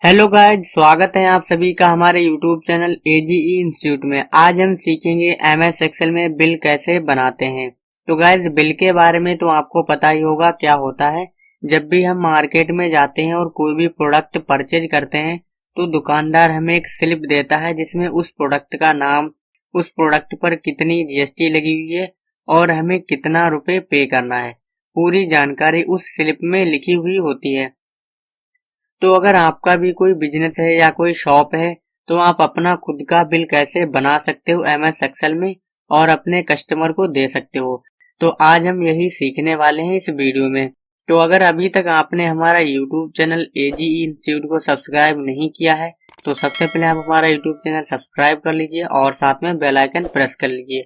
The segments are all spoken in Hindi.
हेलो गाइज, स्वागत है आप सभी का हमारे यूट्यूब चैनल एजीई इंस्टीट्यूट में। आज हम सीखेंगे एमएस एक्सेल में बिल कैसे बनाते हैं। तो गाइज, बिल के बारे में तो आपको पता ही होगा क्या होता है। जब भी हम मार्केट में जाते हैं और कोई भी प्रोडक्ट परचेज करते हैं तो दुकानदार हमें एक स्लिप देता है जिसमें उस प्रोडक्ट का नाम, उस प्रोडक्ट पर कितनी जीएसटी लगी हुई है और हमें कितना रुपए पे करना है, पूरी जानकारी उस स्लिप में लिखी हुई होती है। तो अगर आपका भी कोई बिजनेस है या कोई शॉप है तो आप अपना खुद का बिल कैसे बना सकते हो एमएस एक्सेल में और अपने कस्टमर को दे सकते हो। तो आज हम यही सीखने वाले हैं इस वीडियो में। तो अगर अभी तक आपने हमारा यूट्यूब चैनल एजीई इंस्टीट्यूट को सब्सक्राइब नहीं किया है तो सबसे पहले आप हमारा यूट्यूब चैनल सब्सक्राइब कर लीजिए और साथ में बेल आइकन प्रेस कर लीजिए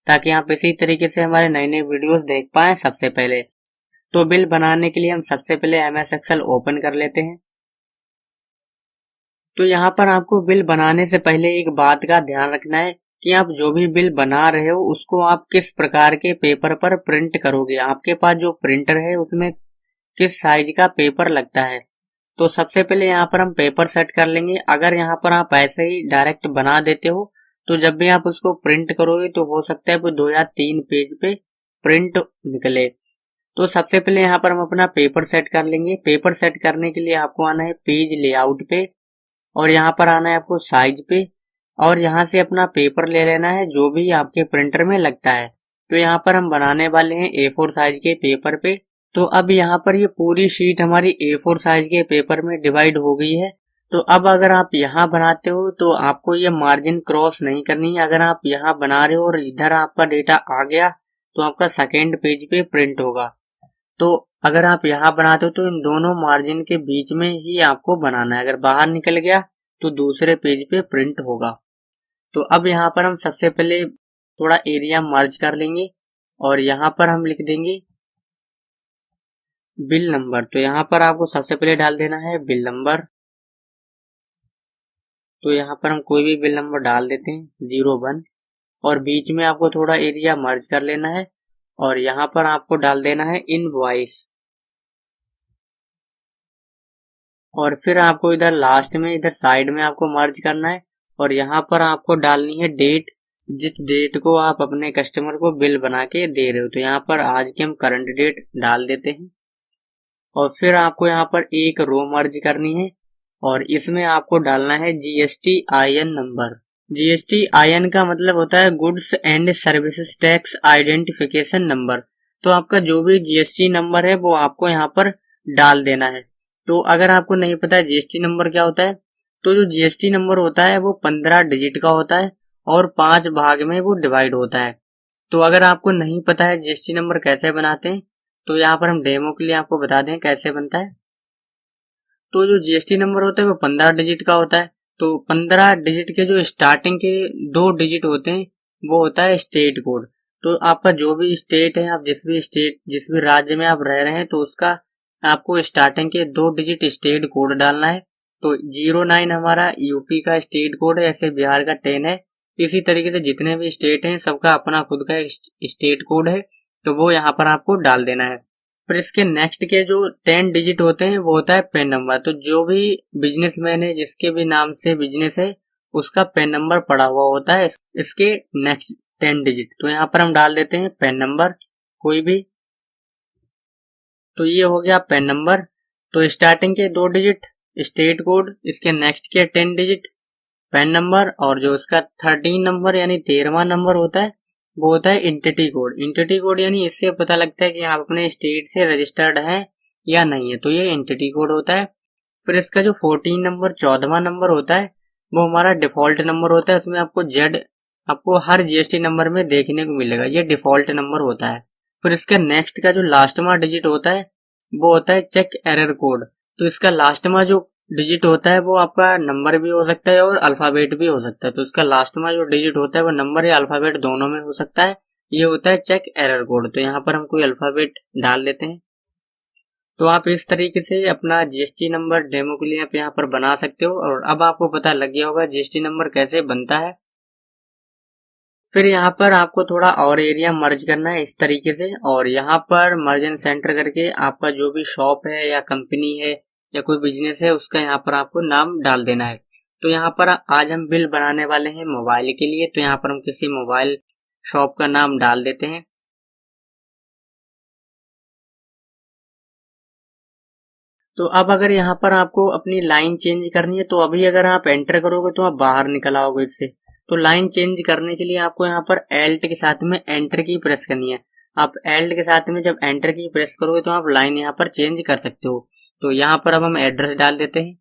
ताकि आप इसी तरीके से हमारे नए नए वीडियोस देख पाएं सबसे पहले। तो बिल बनाने के लिए हम सबसे पहले एमएस एक्सेल ओपन कर लेते हैं। तो यहाँ पर आपको बिल बनाने से पहले एक बात का ध्यान रखना है कि आप जो भी बिल बना रहे हो उसको आप किस प्रकार के पेपर पर प्रिंट करोगे। आपके पास जो प्रिंटर है उसमें किस साइज का पेपर लगता है। तो सबसे पहले यहाँ पर हम पेपर सेट कर लेंगे। अगर यहाँ पर आप ऐसे ही डायरेक्ट बना देते हो तो जब भी आप उसको प्रिंट करोगे तो हो सकता है वो 2 या 3 पेज पे प्रिंट निकले। तो सबसे पहले यहाँ पर हम अपना पेपर सेट कर लेंगे। पेपर सेट करने के लिए आपको आना है पेज लेआउट पे और यहाँ पर आना है आपको साइज पे और यहाँ से अपना पेपर ले लेना है जो भी आपके प्रिंटर में लगता है। तो यहाँ पर हम बनाने वाले हैं A4 साइज के पेपर पे। तो अब यहाँ पर ये पूरी शीट हमारी A4 साइज के पेपर में डिवाइड हो गई है। तो अब अगर आप यहाँ बनाते हो तो आपको ये मार्जिन क्रॉस नहीं करनी है। अगर आप यहाँ बना रहे हो और इधर आपका डेटा आ गया तो आपका सेकेंड पेज पे प्रिंट होगा। तो अगर आप यहाँ बनाते हो तो इन दोनों मार्जिन के बीच में ही आपको बनाना है। अगर बाहर निकल गया तो दूसरे पेज पे प्रिंट होगा। तो अब यहाँ पर हम सबसे पहले थोड़ा एरिया मर्ज कर लेंगे और यहाँ पर हम लिख देंगे बिल नंबर। तो यहाँ पर आपको सबसे पहले डाल देना है बिल नंबर। तो यहाँ पर हम कोई भी बिल नंबर डाल देते हैं 01 और बीच में आपको थोड़ा एरिया मर्ज कर लेना है और यहाँ पर आपको डाल देना है इनवॉइस और फिर आपको इधर लास्ट में इधर साइड में आपको मर्ज करना है और यहाँ पर आपको डालनी है डेट, जिस डेट को आप अपने कस्टमर को बिल बना के दे रहे हो। तो यहाँ पर आज की हम करंट डेट डाल देते हैं और फिर आपको यहाँ पर एक रो मर्ज करनी है और इसमें आपको डालना है GST IN number. GST IN का मतलब होता है goods and services tax identification number. तो आपका जो भी जीएसटी नंबर है वो आपको यहाँ पर डाल देना है। तो अगर आपको नहीं पता है जीएसटी नंबर क्या होता है तो जो जीएसटी नंबर होता है वो 15 डिजिट का होता है और 5 भाग में वो डिवाइड होता है। तो अगर आपको नहीं पता है जीएसटी नंबर कैसे बनाते हैं तो यहाँ पर हम डेमो के लिए आपको बता दें कैसे बनता है। तो जो जीएसटी नंबर होता है वो 15 डिजिट का होता है। तो 15 डिजिट के जो स्टार्टिंग के 2 डिजिट होते हैं वो होता है स्टेट कोड। तो आपका जो भी स्टेट है, आप जिस भी राज्य में आप रह रहे हैं तो उसका आपको स्टार्टिंग के 2 डिजिट स्टेट कोड डालना है। तो 09 हमारा यूपी का स्टेट कोड है, ऐसे बिहार का 10 है। इसी तरीके से जितने भी स्टेट हैं सबका अपना खुद का स्टेट कोड है तो वो यहाँ पर आपको डाल देना है। फिर इसके नेक्स्ट के जो 10 डिजिट होते हैं वो होता है पैन नंबर। तो जो भी बिजनेसमैन है जिसके भी नाम से बिजनेस है उसका पैन नंबर पड़ा हुआ होता है इसके नेक्स्ट 10 डिजिट। तो यहाँ पर हम डाल देते हैं पैन नंबर कोई भी। तो ये हो गया पैन नंबर। तो स्टार्टिंग के 2 डिजिट स्टेट कोड, इसके नेक्स्ट के 10 डिजिट पैन नंबर और जो उसका 13 नंबर यानी 13वां नंबर होता है वो होता है एंटिटी कोड। एंटिटी कोड यानी इससे पता लगता है कि आप अपने स्टेट से रजिस्टर्ड हैं या नहीं है, तो ये एंटिटी कोड होता है। फिर इसका जो 14 नंबर 14वां नंबर होता है वो हमारा डिफॉल्ट नंबर होता है। उसमें आपको हर जीएसटी नंबर में देखने को मिलेगा, ये डिफॉल्ट नंबर होता है। फिर इसका नेक्स्ट का जो लास्टवा डिजिट होता है वो होता है चेक एरर कोड। तो इसका लास्टवा जो डिजिट होता है वो आपका नंबर भी हो सकता है और अल्फाबेट भी हो सकता है। तो इसका लास्टवा जो डिजिट होता है वो नंबर या अल्फाबेट दोनों में हो सकता है। ये होता है चेक एरर कोड। तो यहाँ पर हम कोई अल्फाबेट डाल देते हैं। तो आप इस तरीके से अपना जीएसटी नंबर डेमो के लिए आप यहाँ पर बना सकते हो। और अब आपको पता लग गया होगा जीएसटी नंबर कैसे बनता है। फिर यहाँ पर आपको थोड़ा और एरिया मर्ज करना है इस तरीके से और यहाँ पर मर्ज एंड सेंटर करके आपका जो भी शॉप है या कंपनी है या कोई बिजनेस है उसका यहाँ पर आपको नाम डाल देना है। तो यहाँ पर आज हम बिल बनाने वाले हैं मोबाइल के लिए, तो यहाँ पर हम किसी मोबाइल शॉप का नाम डाल देते हैं। तो अब अगर यहाँ पर आपको अपनी लाइन चेंज करनी है तो अभी अगर आप एंटर करोगे तो आप बाहर निकल आओगे इससे। तो लाइन चेंज करने के लिए आपको यहाँ पर एल्ट के साथ में एंटर की प्रेस करनी है। आप एल्ट के साथ में जब एंटर की प्रेस करोगे तो आप लाइन यहाँ पर चेंज कर सकते हो। तो यहाँ पर अब हम एड्रेस डाल देते हैं।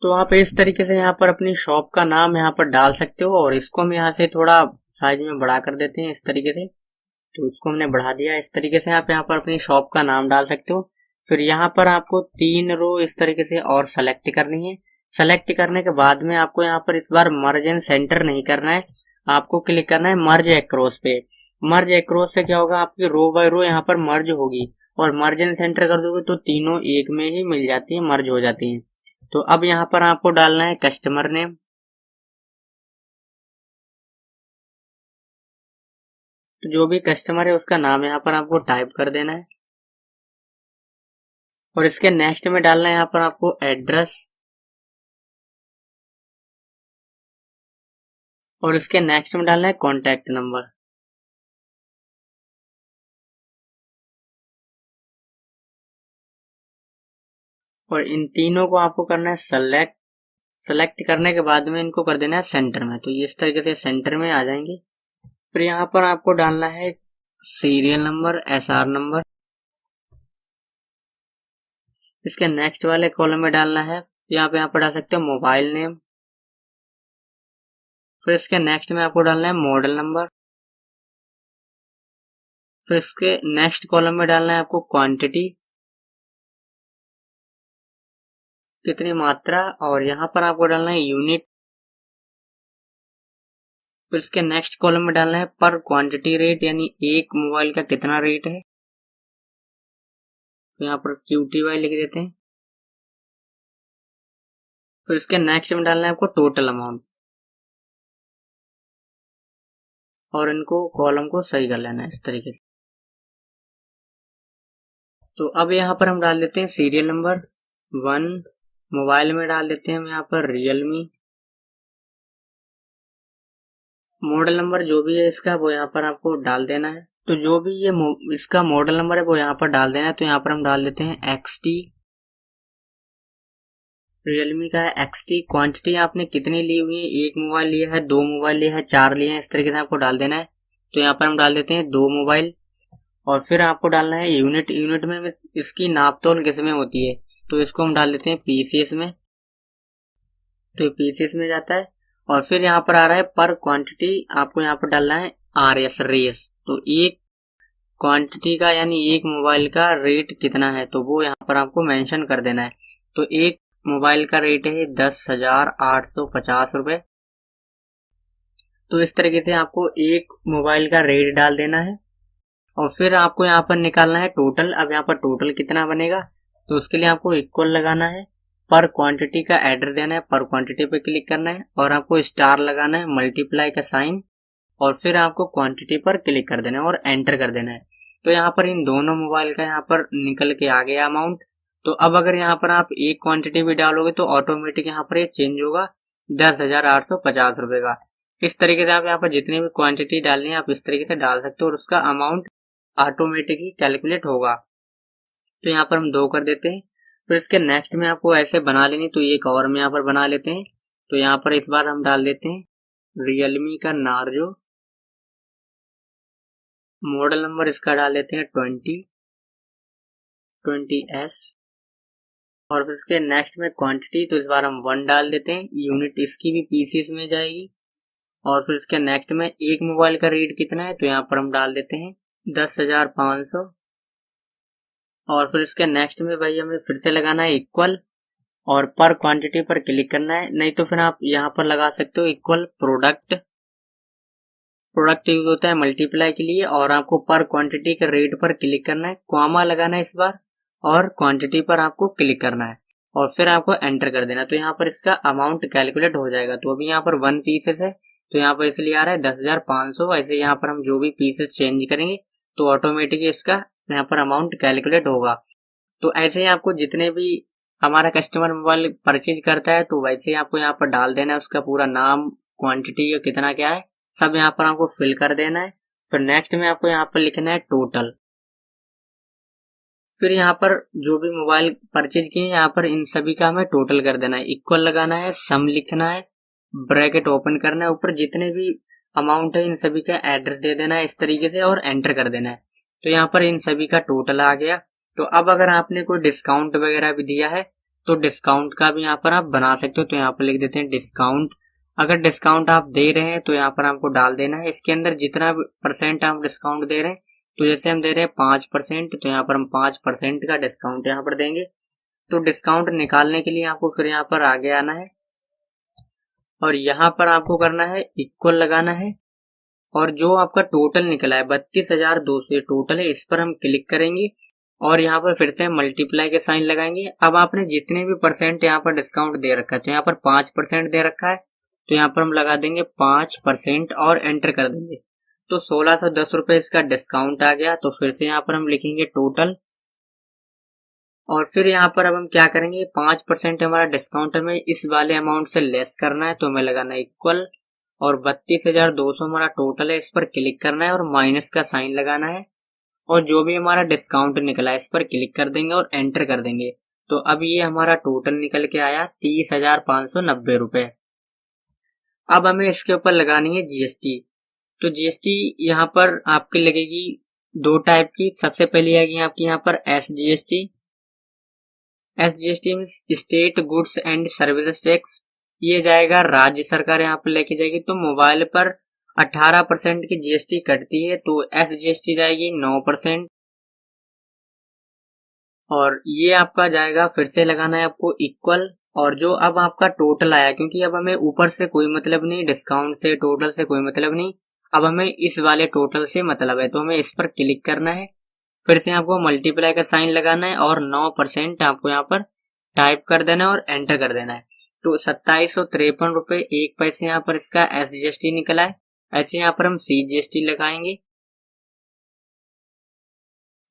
तो आप इस तरीके से यहाँ पर अपनी शॉप का नाम यहाँ पर डाल सकते हो, और इसको हम यहाँ से थोड़ा साइज में बड़ा कर देते हैं इस तरीके से। तो इसको हमने बढ़ा दिया। इस तरीके से आप यहाँ पर अपनी शॉप का नाम डाल सकते हो। फिर यहाँ पर आपको 3 रो इस तरीके से और सेलेक्ट करनी है। सेलेक्ट करने के बाद में आपको यहाँ पर इस बार मर्ज एंड सेंटर नहीं करना है, आपको क्लिक करना है मर्ज एक्रॉस पे। मर्ज एक्रॉस से क्या होगा, आपकी रो बाय रो यहाँ पर मर्ज होगी, और मर्ज एंड सेंटर कर दोगे तो तीनों एक में ही मिल जाती है, मर्ज हो जाती है। तो अब यहाँ पर आपको डालना है कस्टमर नेम। तो जो भी कस्टमर है उसका नाम यहाँ पर आपको टाइप कर देना है, और इसके नेक्स्ट में डालना है यहाँ पर आपको एड्रेस, और इसके नेक्स्ट में डालना है कॉन्टैक्ट नंबर। और इन तीनों को आपको करना है सेलेक्ट। सेलेक्ट करने के बाद में इनको कर देना है सेंटर में। तो ये इस तरीके से सेंटर में आ जाएंगे। फिर यहाँ पर आपको डालना है सीरियल नंबर, एसआर नंबर। इसके नेक्स्ट वाले कॉलम में डालना है, यहाँ पर डाल सकते हो मोबाइल नेम। फिर इसके नेक्स्ट में आपको डालना है मॉडल नंबर। फिर इसके नेक्स्ट कॉलम में डालना है आपको क्वांटिटी, कितनी मात्रा, और यहाँ पर आपको डालना है यूनिट। फिर इसके नेक्स्ट कॉलम में डालना है पर क्वांटिटी रेट, यानी एक मोबाइल का कितना रेट है। तो यहाँ पर QTY लिख देते हैं। फिर इसके नेक्स्ट में डालना है आपको टोटल अमाउंट, और इनको कॉलम को सही कर लेना है इस तरीके से। तो अब यहाँ पर हम डाल देते हैं सीरियल नंबर 1। मोबाइल में डाल देते हैं हम यहाँ पर रियलमी। मॉडल नंबर जो भी है इसका वो यहाँ पर आपको डाल देना है। तो जो भी ये इसका मॉडल नंबर है वो यहाँ पर डाल देना है। तो यहाँ पर हम डाल देते हैं XT। रियलमी का है XT। क्वांटिटी आपने कितनी ली हुई है, एक मोबाइल लिया है, 2 मोबाइल लिया है, 4 लिए हैं, इस तरीके से आपको डाल देना है। तो यहाँ पर हम डाल देते हैं 2 मोबाइल। और फिर आपको डालना है यूनिट। यूनिट में इसकी नापतोल किस में होती है, तो इसको हम डाल देते हैं PCS में। तो PCS में जाता है। और फिर यहाँ पर आ रहा है पर क्वांटिटी, आपको यहाँ पर डालना है RS, रेस। तो एक क्वांटिटी का यानी एक मोबाइल का रेट कितना है, तो वो यहाँ पर आपको मेंशन कर देना है। तो एक मोबाइल का रेट है 10,850 रुपए। तो इस तरीके से आपको एक मोबाइल का रेट डाल देना है। और फिर आपको यहाँ पर निकालना है टोटल। अब यहाँ पर टोटल कितना बनेगा, तो उसके लिए आपको इक्वल लगाना है, पर क्वांटिटी का एड्रेस देना है, पर क्वांटिटी पे क्लिक करना है, और आपको स्टार लगाना है, मल्टीप्लाई का साइन, और फिर आपको क्वांटिटी पर क्लिक कर देना है और एंटर कर देना है। तो यहाँ पर इन दोनों मोबाइल का यहाँ पर निकल के आ गया अमाउंट। तो अब अगर यहाँ पर आप एक क्वांटिटी भी डालोगे तो ऑटोमेटिक यहाँ पर ये चेंज होगा 10,850 रुपए का। इस तरीके से आप यहाँ पर जितनी भी क्वांटिटी डालनी है आप इस तरीके से डाल सकते हो, और उसका अमाउंट ऑटोमेटिकली कैलकुलेट होगा। तो यहाँ पर हम 2 कर देते हैं। फिर इसके नेक्स्ट में आपको ऐसे बना लेनी, तो एक और हम यहाँ पर बना लेते हैं। तो यहाँ पर इस बार हम डाल देते हैं रियलमी का नार्जो। मॉडल नंबर इसका डाल देते हैं 20S। और फिर इसके नेक्स्ट में क्वांटिटी, तो इस बार हम 1 डाल देते हैं। यूनिट इसकी भी PCS में जाएगी। और फिर इसके नेक्स्ट में एक मोबाइल का रेट कितना है, तो यहाँ पर हम डाल देते हैं 10,500। और फिर इसके नेक्स्ट में भाई हमें फिर से लगाना है इक्वल, और पर क्वांटिटी पर क्लिक करना है। नहीं तो फिर आप यहाँ पर लगा सकते हो इक्वल प्रोडक्ट। प्रोडक्ट यूज होता है मल्टीप्लाई के लिए, और आपको पर क्वांटिटी के रेट पर क्लिक करना है, कॉमा लगाना है इस बार, और क्वांटिटी पर आपको क्लिक करना है, और फिर आपको एंटर कर देना। तो यहाँ पर इसका अमाउंट कैलकुलेट हो जाएगा। तो अभी यहाँ पर 1 पीसेस है, तो यहाँ पर इसलिए आ रहा है 10,500। ऐसे यहाँ पर हम जो भी पीसेस चेंज करेंगे तो ऑटोमेटिकली इसका यहाँ पर अमाउंट कैलकुलेट होगा। तो ऐसे ही आपको जितने भी हमारा कस्टमर मोबाइल परचेज करता है तो वैसे ही आपको यहाँ पर डाल देना है उसका पूरा नाम, क्वांटिटी और कितना क्या है सब यहाँ पर आपको फिल कर देना है। फिर नेक्स्ट में आपको यहाँ पर लिखना है टोटल। फिर यहाँ पर जो भी मोबाइल परचेज किए यहाँ पर इन सभी का हमें टोटल कर देना है, इक्वल लगाना है, सम लिखना है, ब्रैकेट ओपन करना है, ऊपर जितने भी अमाउंट है इन सभी का एड्रेस दे देना है इस तरीके से और एंटर कर देना है। तो यहाँ पर इन सभी का टोटल आ गया। तो अब अगर आपने कोई डिस्काउंट वगैरह भी दिया है तो डिस्काउंट का भी यहाँ पर आप बना सकते हो। तो यहाँ पर लिख देते हैं डिस्काउंट। अगर डिस्काउंट आप दे रहे हैं तो यहाँ पर आपको डाल देना है इसके अंदर जितना % आप डिस्काउंट दे रहे हैं। तो जैसे हम दे रहे हैं 5%, तो यहाँ पर हम 5% का डिस्काउंट यहाँ पर देंगे। तो डिस्काउंट निकालने के लिए आपको फिर यहाँ पर आगे आना है और यहाँ पर आपको करना है इक्वल लगाना है और जो आपका टोटल निकला है 32,200 टोटल है, इस पर हम क्लिक करेंगे और यहाँ पर फिर से मल्टीप्लाई के साइन लगाएंगे। अब आपने जितने भी % यहाँ पर डिस्काउंट दे रखा है तो यहाँ पर 5% दे रखा है तो यहाँ पर हम लगा देंगे 5% और एंटर कर देंगे। तो 1610 रुपए इसका डिस्काउंट आ गया। तो फिर से यहाँ पर हम लिखेंगे टोटल और फिर यहाँ पर अब हम क्या करेंगे 5% हमारा डिस्काउंट हमें इस वाले अमाउंट से लेस करना है तो हमें लगाना है इक्वल और 32,200 हमारा टोटल है, इस पर क्लिक करना है और माइनस का साइन लगाना है और जो भी हमारा डिस्काउंट निकला है इस पर क्लिक कर देंगे और एंटर कर देंगे। तो अब ये हमारा टोटल निकल के आया 30,590 रुपए। अब हमें इसके ऊपर लगानी है जीएसटी। तो जीएसटी यहाँ पर आपकी लगेगी 2 टाइप की। सबसे पहले आएगी आपकी यहाँ पर SGST. SGST means state goods and services tax. ये जाएगा राज्य सरकार यहाँ पर लेके जाएगी। तो मोबाइल पर 18% की जीएसटी कटती है तो एसजीएसटी जाएगी 9%। और ये आपका जाएगा, फिर से लगाना है आपको इक्वल। और जो अब आपका टोटल आया, क्योंकि अब हमें ऊपर से कोई मतलब नहीं, डिस्काउंट से टोटल से कोई मतलब नहीं, अब हमें इस वाले टोटल से मतलब है तो हमें इस पर क्लिक करना है। फिर से आपको मल्टीप्लाई का साइन लगाना है और 9% आपको यहाँ पर टाइप कर देना है और एंटर कर देना है। तो 2753 रुपए 1 पैसे यहाँ पर इसका एसजीएसटी निकला है। ऐसे यहाँ पर हम सीजीएसटी लगाएंगे।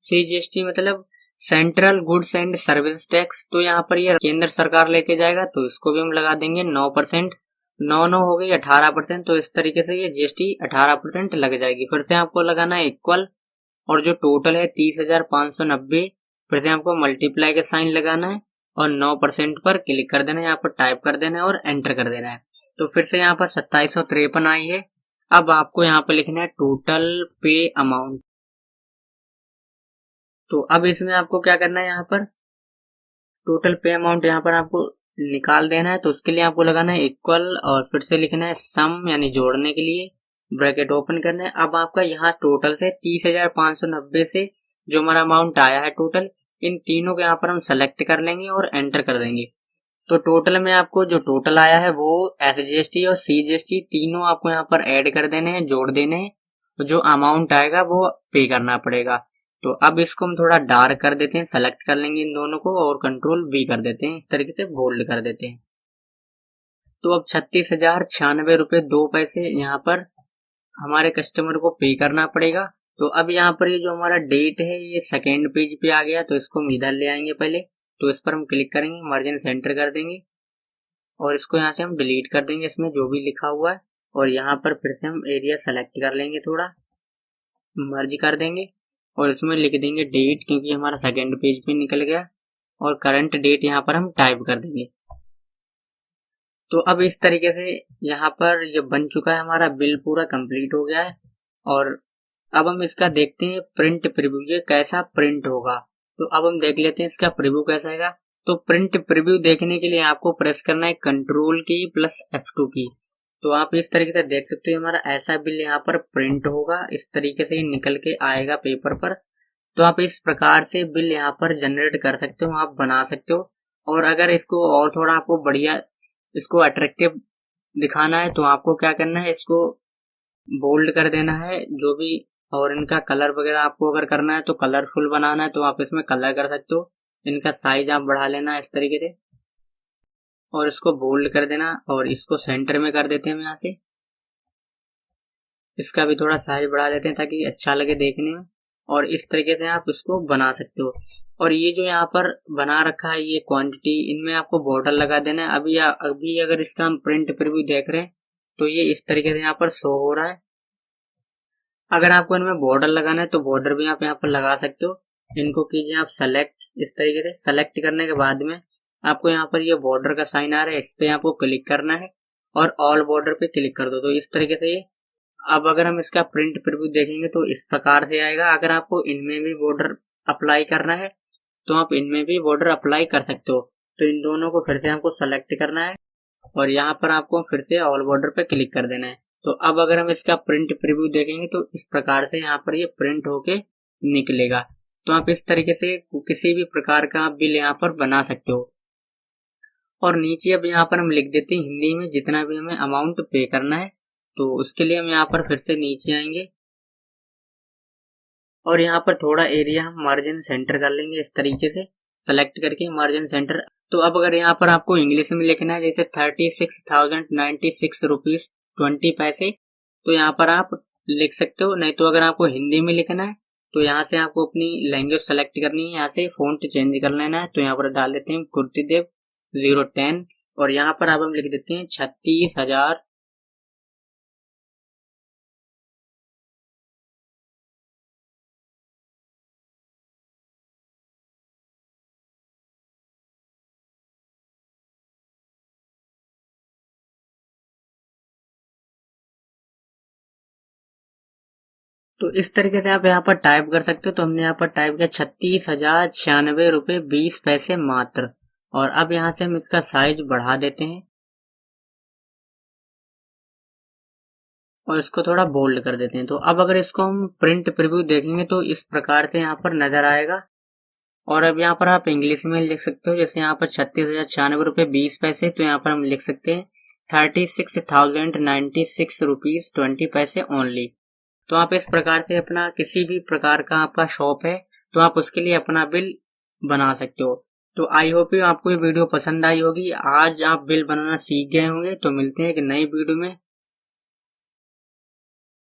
सीजीएसटी मतलब central goods and service tax. तो यहाँ पर ये केंद्र सरकार लेके जाएगा तो इसको भी हम लगा देंगे 9%। 9 हो गई 18%। तो इस तरीके से ये जीएसटी 18% लग जाएगी। फिर से आपको लगाना है इक्वल और जो टोटल है 30,590, फिर से आपको मल्टीप्लाई का साइन लगाना है और 9% पर क्लिक कर देना है, यहाँ पर टाइप कर देना है और एंटर कर देना है। तो फिर से यहाँ पर 2753 आई है। अब आपको यहाँ पर लिखना है टोटल पे अमाउंट। तो अब इसमें आपको क्या करना है, यहाँ पर टोटल पे अमाउंट यहाँ पर आपको निकाल देना है। तो उसके लिए आपको लगाना है इक्वल और फिर से लिखना है सम, यानी जोड़ने के लिए ब्रैकेट ओपन करना है। अब आपका यहाँ टोटल से 30,590 से जो हमारा अमाउंट आया है टोटल, इन तीनों को यहाँ पर हम सेलेक्ट कर लेंगे और एंटर कर देंगे। तो टोटल में आपको जो टोटल आया है वो एसजीएसटी और सीजीएसटी तीनों आपको यहाँ पर ऐड कर देने हैं, जोड़ देने हैं। तो जो अमाउंट आएगा वो पे करना पड़ेगा। तो अब इसको हम थोड़ा डार्क कर देते हैं, सेलेक्ट कर लेंगे इन दोनों को और कंट्रोल V कर देते हैं, इस तरीके से बोल्ड कर देते हैं। तो अब 36,096 रुपए 2 पैसे यहाँ पर हमारे कस्टमर को पे करना पड़ेगा। तो अब यहाँ पर ये जो हमारा डेट है ये सेकेंड पेज पे आ गया, तो इसको हम इधर ले आएंगे पहले। तो इस पर हम क्लिक करेंगे, मार्जिन सेंटर कर देंगे और इसको यहाँ से हम डिलीट कर देंगे, इसमें जो भी लिखा हुआ है। और यहाँ पर फिर से हम एरिया सेलेक्ट कर लेंगे, थोड़ा मर्ज कर देंगे और इसमें लिख देंगे डेट, क्योंकि हमारा सेकेंड पेज पे निकल गया। और करंट डेट यहाँ पर हम टाइप कर देंगे। तो अब इस तरीके से यहाँ पर ये बन चुका है, हमारा बिल पूरा कंप्लीट हो गया है। और अब हम इसका देखते हैं प्रिंट प्रीव्यू, ये कैसा प्रिंट होगा। तो अब हम देख लेते हैं इसका प्रीव्यू कैसा आएगा। तो प्रिंट प्रीव्यू देखने के लिए आपको प्रेस करना है कंट्रोल की प्लस F2 की। तो आप इस तरीके से देख सकते हो हमारा ऐसा बिल यहाँ पर प्रिंट होगा, इस तरीके से निकल के आएगा पेपर पर। तो आप इस प्रकार से बिल यहाँ पर जनरेट कर सकते हो, आप बना सकते हो। और अगर इसको और थोड़ा आपको बढ़िया, इसको अट्रैक्टिव दिखाना है तो आपको क्या करना है, इसको बोल्ड कर देना है जो भी, और इनका कलर वगैरह आपको अगर करना है तो कलरफुल बनाना है तो आप इसमें कलर कर सकते हो। इनका साइज आप बढ़ा लेना इस तरीके से और इसको बोल्ड कर देना और इसको सेंटर में कर देते हैं हम यहाँ से। इसका भी थोड़ा साइज बढ़ा लेते हैं ताकि अच्छा लगे देखने में। और इस तरीके से आप इसको बना सकते हो। और ये जो यहाँ पर बना रखा है ये क्वांटिटी, इनमें आपको बॉर्डर लगा देना है। अभी अगर इसका हम प्रिंट प्रीव्यू देख रहे हैं तो ये इस तरीके से यहाँ पर शो हो रहा है। अगर आपको इनमें बॉर्डर लगाना है तो बॉर्डर भी आप यहाँ पर लगा सकते हो। इनको कीजिए आप सेलेक्ट, इस तरीके से सेलेक्ट करने के बाद में आपको यहाँ पर ये बॉर्डर का साइन आ रहा है, इस पे आपको क्लिक करना है और ऑल बॉर्डर पे क्लिक कर दो। तो इस तरीके से ये, अब अगर हम इसका प्रिंट प्रीव्यू देखेंगे तो इस प्रकार से आएगा। अगर आपको इनमें भी बॉर्डर अप्लाई करना है तो आप इनमें भी बॉर्डर अप्लाई कर सकते हो। तो इन दोनों को फिर से हमको सेलेक्ट करना है और यहाँ पर आपको फिर से ऑल बॉर्डर पे क्लिक कर देना है। तो अब अगर हम इसका प्रिंट प्रीव्यू देखेंगे तो इस प्रकार से यहाँ पर ये प्रिंट होके निकलेगा। तो आप इस तरीके से किसी भी प्रकार का आप बिल यहाँ पर बना सकते हो। और नीचे अब यहाँ पर हम लिख देते हैं हिंदी में जितना भी हमें अमाउंट पे करना है। तो उसके लिए हम यहाँ पर फिर से नीचे आएंगे और यहाँ पर थोड़ा एरिया हम मार्जिन सेंटर कर लेंगे, इस तरीके से सेलेक्ट करके मार्जिन सेंटर। तो अब अगर यहाँ पर आपको इंग्लिश में लिखना है जैसे 36,096 रुपीज 20 पैसे, तो यहाँ पर आप लिख सकते हो। नहीं तो अगर आपको हिंदी में लिखना है तो यहाँ से आपको अपनी लैंग्वेज सेलेक्ट करनी है, यहाँ से फॉन्ट चेंज कर लेना है। तो यहाँ पर डाल देते हैं कुर्तीदेव 010 और यहाँ पर अब हम लिख देते हैं 36,000। तो इस तरीके से आप यहाँ पर टाइप कर सकते हो। तो हमने यहाँ पर टाइप किया 36,096 रुपये 20 पैसे मात्र। और अब यहाँ से हम इसका साइज बढ़ा देते हैं और इसको थोड़ा बोल्ड कर देते हैं। तो अब अगर इसको हम प्रिंट प्रीव्यू देखेंगे तो इस प्रकार से यहाँ पर नजर आएगा। और अब यहाँ पर आप इंग्लिश में लिख सकते हो, जैसे यहाँ पर 36,096 रुपये 20 पैसे, तो यहाँ पर हम लिख सकते हैं 36,096 रुपीज 20 पैसे ओनली। तो आप इस प्रकार से अपना किसी भी प्रकार का आपका शॉप है तो आप उसके लिए अपना बिल बना सकते हो। तो आई होप आपको ये वीडियो पसंद आई होगी। आज आप बिल बनाना सीख गए होंगे। तो मिलते हैं एक नई वीडियो में।